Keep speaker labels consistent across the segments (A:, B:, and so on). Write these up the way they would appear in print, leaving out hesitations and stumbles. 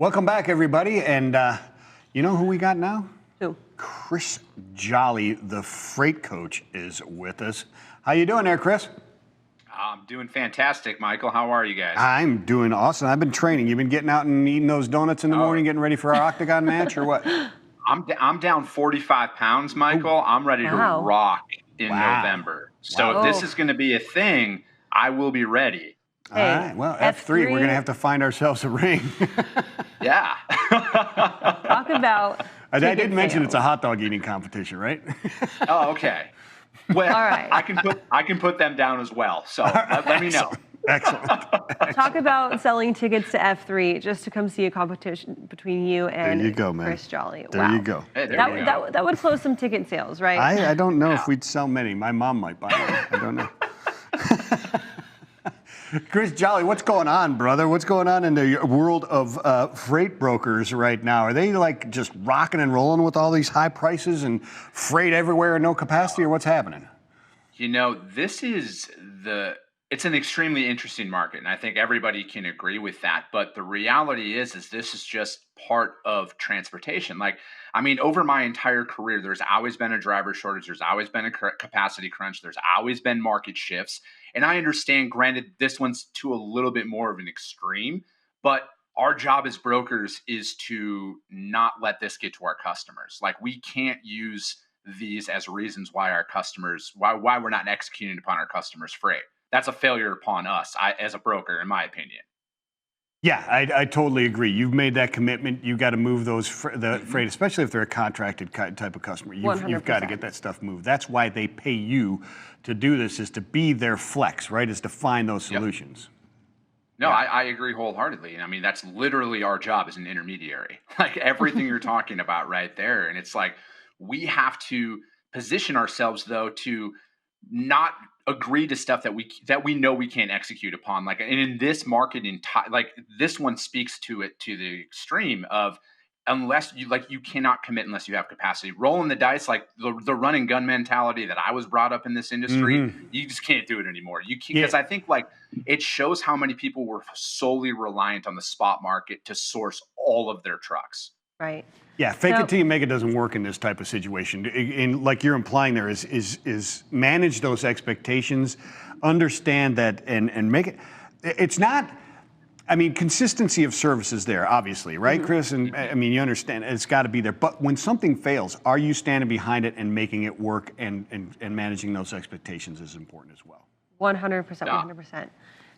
A: Welcome back, everybody. And you know who we got now?
B: Who?
A: Chris Jolly, the freight coach, is with us. How you doing there, Chris?
C: I'm doing fantastic, Michael. How are you guys?
A: I'm doing awesome. I've been training. You've been getting out and eating those donuts in the morning, getting ready for our octagon match, or what?
C: I'm down 45 pounds, Michael. I'm ready to rock in November. So if this is going to be a thing, I will be ready.
A: All right. Well, F3, we're going to have to find ourselves a ring.
C: Yeah.
B: Talk about
A: I did mention it's a hot dog eating competition, right?
C: Oh, okay. Well,
B: all right.
C: I can put them down as well. So let me know.
A: Excellent.
B: Talk about selling tickets to F3 just to come see a competition between you and Chris Jolly.
A: There you go.
C: Hey,
B: that would close some ticket sales, right?
A: I don't know if we'd sell many. My mom might buy one. I don't know. Chris Jolly, what's going on, brother? What's going on in the world of freight brokers right now? Are they like just rocking and rolling with all these high prices and freight everywhere and no capacity, or what's happening?
C: You know, it's an extremely interesting market, and I think everybody can agree with that. But the reality is this is just part of transportation. Like, I mean, over my entire career, there's always been a driver shortage. There's always been a capacity crunch. There's always been market shifts. And I understand, granted, this one's to a little bit more of an extreme, but our job as brokers is to not let this get to our customers. Like, we can't use these as reasons why why we're not executing upon our customers' freight. That's a failure upon us as a broker, in my opinion.
A: Yeah, I totally agree. You've made that commitment. You've got to move the freight, especially if they're a contracted type of customer. You've got to get that stuff moved. That's why they pay you to do this, is to be their flex, right? Is to find those solutions.
C: No, I agree wholeheartedly. And I mean, that's literally our job as an intermediary. Like, everything you're talking about right there. And it's like, we have to position ourselves, though, to not agree to stuff that we know we can't execute upon. Like, and in this market, like, this one speaks to it to the extreme of, unless you cannot commit unless you have capacity. Rolling the dice, like the run and gun mentality that I was brought up in this industry, you just can't do it anymore. You can't, because I think, like, it shows how many people were solely reliant on the spot market to source all of their trucks.
B: Right.
A: Yeah, fake it till you make it doesn't work in this type of situation. And like you're implying there is manage those expectations, understand that, and make it. It's not. I mean, consistency of service is there, obviously, right, Chris? And I mean, you understand it's got to be there. But when something fails, are you standing behind it and making it work, and managing those expectations is important as well.
B: 100%, 100%.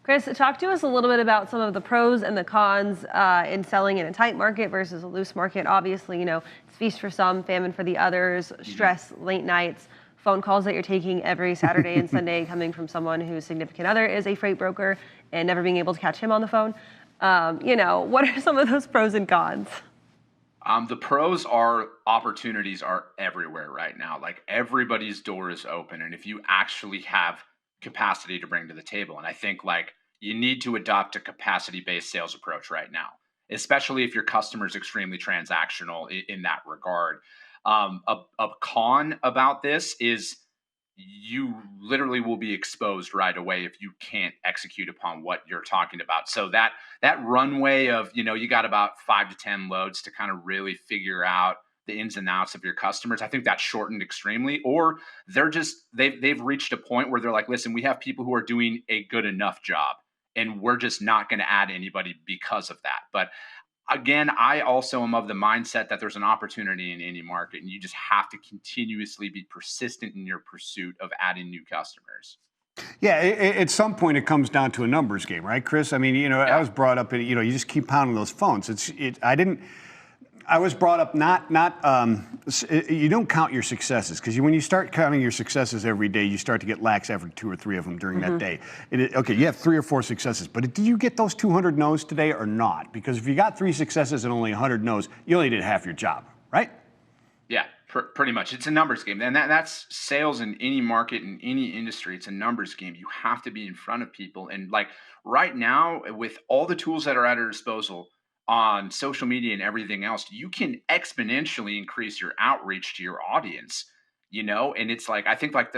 B: Chris, talk to us a little bit about some of the pros and the cons in selling in a tight market versus a loose market. Obviously, you know, it's feast for some, famine for the others, stress, late nights, phone calls that you're taking every Saturday and Sunday coming from someone whose significant other is a freight broker and never being able to catch him on the phone. You know, what are some of those pros and cons?
C: The pros are opportunities are everywhere right now. Like, everybody's door is open. And if you actually have capacity to bring to the table, and I think, like, you need to adopt a capacity-based sales approach right now, especially if your customer is extremely transactional in that regard. A con about this is you literally will be exposed right away if you can't execute upon what you're talking about. So that runway of, you know, you got about 5 to 10 loads to kind of really figure out the ins and outs of your customers. I think that's shortened extremely, or they've reached a point where they're like, listen, we have people who are doing a good enough job, and we're just not going to add anybody because of that. But again, I also am of the mindset that there's an opportunity in any market, and you just have to continuously be persistent in your pursuit of adding new customers.
A: Yeah, at some point it comes down to a numbers game, right, Chris? I mean, you know, I was brought up, you know, you just keep pounding those phones. I was brought up you don't count your successes, because when you start counting your successes every day, you start to get lax after 2 or 3 of them during that day. Okay, you have 3 or 4 successes, but do you get those 200 no's today or not? Because if you got 3 successes and only 100 no's, you only did half your job, right?
C: Yeah, pretty much. It's a numbers game. And that's sales in any market, in any industry. It's a numbers game. You have to be in front of people. And, like, right now, with all the tools that are at our disposal on social media and everything else, you can exponentially increase your outreach to your audience, you know? And it's like, I think, like,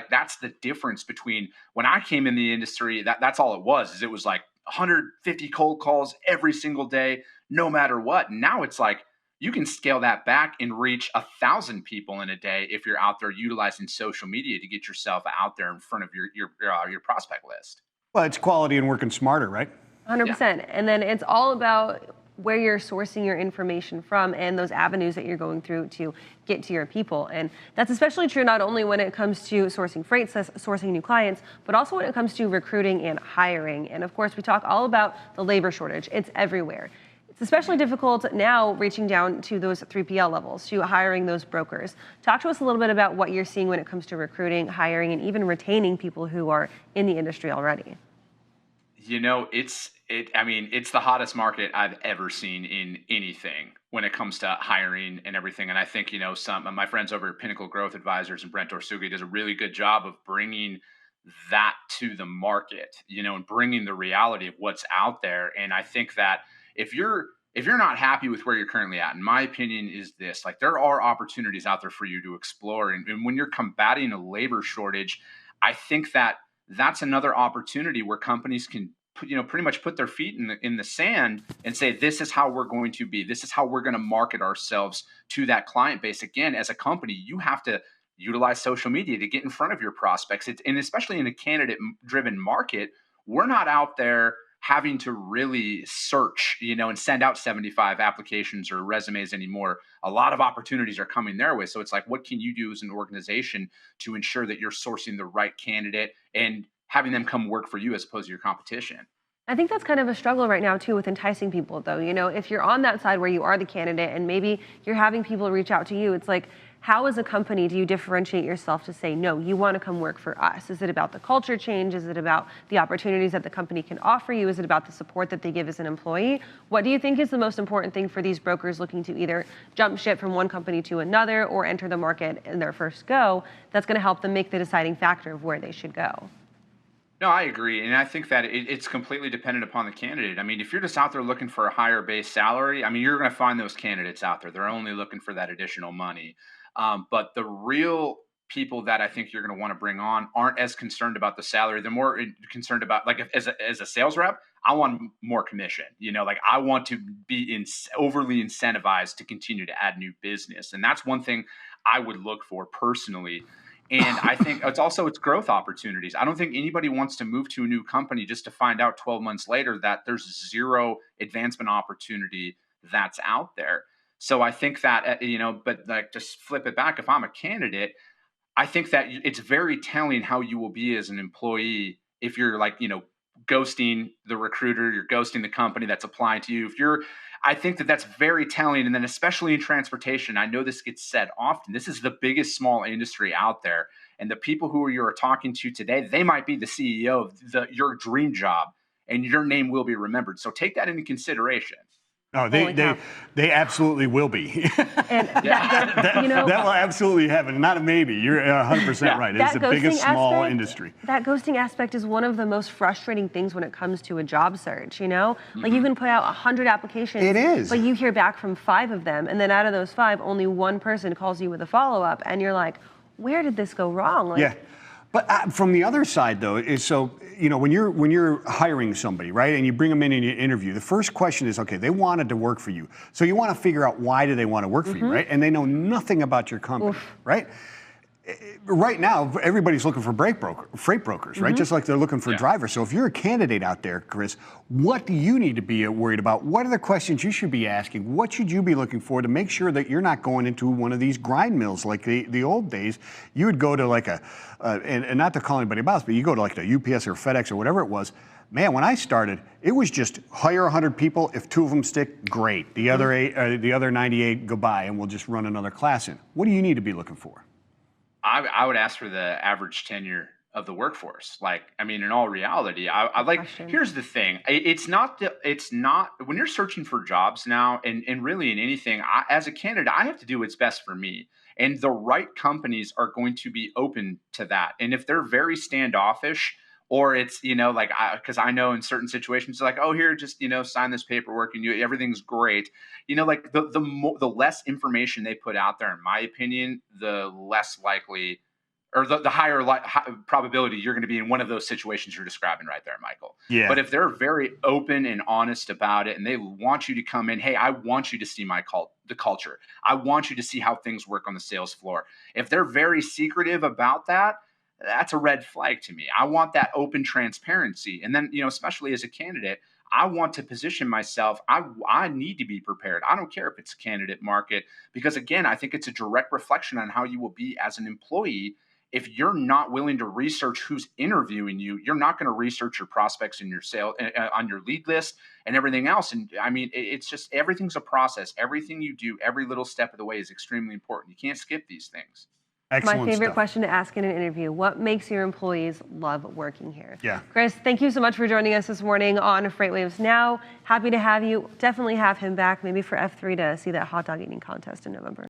C: that's the difference between when I came in the industry, that's all it was like 150 cold calls every single day, no matter what. Now it's like you can scale that back and reach 1,000 people in a day if you're out there utilizing social media to get yourself out there in front of your prospect list.
A: Well, it's quality and working smarter, right?
C: Yeah.
B: 100%. And then it's all about where you're sourcing your information from and those avenues that you're going through to get to your people. And that's especially true not only when it comes to sourcing freight, sourcing new clients, but also when it comes to recruiting and hiring. And of course, we talk all about the labor shortage. It's everywhere. It's especially difficult now reaching down to those 3PL levels, to hiring those brokers. Talk to us a little bit about what you're seeing when it comes to recruiting, hiring, and even retaining people who are in the industry already.
C: It's the hottest market I've ever seen in anything when it comes to hiring and everything. And I think, some of my friends over at Pinnacle Growth Advisors and Brent Orsugi does a really good job of bringing that to the market, and bringing the reality of what's out there. And I think that if you're not happy with where you're currently at, in my opinion, is this, like, there are opportunities out there for you to explore. And when you're combating a labor shortage, I think that that's another opportunity where companies can pretty much put their feet in the sand and say, this is how we're going to be. This is how we're going to market ourselves to that client base. Again, as a company, you have to utilize social media to get in front of your prospects. And especially in a candidate-driven market, we're not out there having to really search, and send out 75 applications or resumes anymore. A lot of opportunities are coming their way. So it's like, what can you do as an organization to ensure that you're sourcing the right candidate and having them come work for you as opposed to your competition?
B: I think that's kind of a struggle right now too with enticing people though. If you're on that side where you are the candidate and maybe you're having people reach out to you, it's like, how as a company do you differentiate yourself to say, no, you want to come work for us? Is it about the culture change? Is it about the opportunities that the company can offer you? Is it about the support that they give as an employee? What do you think is the most important thing for these brokers looking to either jump ship from one company to another or enter the market in their first go that's going to help them make the deciding factor of where they should go?
C: No, I agree. And I think that it's completely dependent upon the candidate. I mean, if you're just out there looking for a higher base salary, you're going to find those candidates out there. They're only looking for that additional money. But the real people that I think you're going to want to bring on aren't as concerned about the salary. They're more concerned about, like, as a sales rep, I want more commission. Like, I want to be overly incentivized to continue to add new business. And that's one thing I would look for personally. And I think it's growth opportunities. I don't think anybody wants to move to a new company just to find out 12 months later that there's zero advancement opportunity that's out there. So I think that, but like, just flip it back. If I'm a candidate, I think that it's very telling how you will be as an employee if you're, like, ghosting the recruiter, you're ghosting the company that's applying to you. I think that that's very telling. And then especially in transportation, I know this gets said often, this is the biggest small industry out there. And the people who you're talking to today, they might be the CEO of your dream job, and your name will be remembered. So take that into consideration.
A: No, they absolutely will be.
B: And
A: that will absolutely happen. Not a maybe. You're 100% right. It's the biggest small industry.
B: That ghosting aspect is one of the most frustrating things when it comes to a job search. Like, you can put out 100 applications.
A: It is.
B: But you hear back from 5 of them, and then out of those 5, only one person calls you with a follow-up, and you're like, where did this go wrong? Like,
A: yeah. But from the other side, though, is so, when you're hiring somebody, right, and you bring them in and you interview, the first question is, okay, they wanted to work for you. So you want to figure out, why do they want to work for you, right? And they know nothing about your company, right? Right now, everybody's looking for freight brokers, right? Just like they're looking for drivers. So if you're a candidate out there, Chris, what do you need to be worried about? What are the questions you should be asking? What should you be looking for to make sure that you're not going into one of these grind mills like the old days? You would go to like and not to call anybody about this, but you go to like the UPS or FedEx or whatever it was. Man, when I started, it was just hire 100 people. If 2 of them stick, great. The other 98, goodbye, and we'll just run another class in. What do you need to be looking for?
C: I would ask for the average tenure of the workforce. Like, in all reality, I like, here's the thing. It's not when you're searching for jobs now, and really in anything, as a candidate, I have to do what's best for me. And the right companies are going to be open to that. And if they're very standoffish, or it's, because I know in certain situations, like, oh, here, just, sign this paperwork and everything's great. Like, the less information they put out there, in my opinion, the less likely or the higher probability you're going to be in one of those situations you're describing right there, Michael.
A: Yeah.
C: But if they're very open and honest about it, and they want you to come in, hey, I want you to see the culture. I want you to see how things work on the sales floor. If they're very secretive about that, that's a red flag to me. I want that open transparency. And then, especially as a candidate, I want to position myself. I need to be prepared. I don't care if it's a candidate market, because again, I think it's a direct reflection on how you will be as an employee. If you're not willing to research who's interviewing you, you're not going to research your prospects in your on your lead list and everything else. And I mean, it's just, everything's a process. Everything you do, every little step of the way is extremely important. You can't skip these things.
A: Excellent
B: My favorite
A: stuff.
B: question to ask in an interview: what makes your employees love working here?
A: Yeah.
B: Chris, thank you so much for joining us this morning on FreightWaves Now. Happy to have you. Definitely have him back, maybe for F3 to see that hot dog eating contest in November.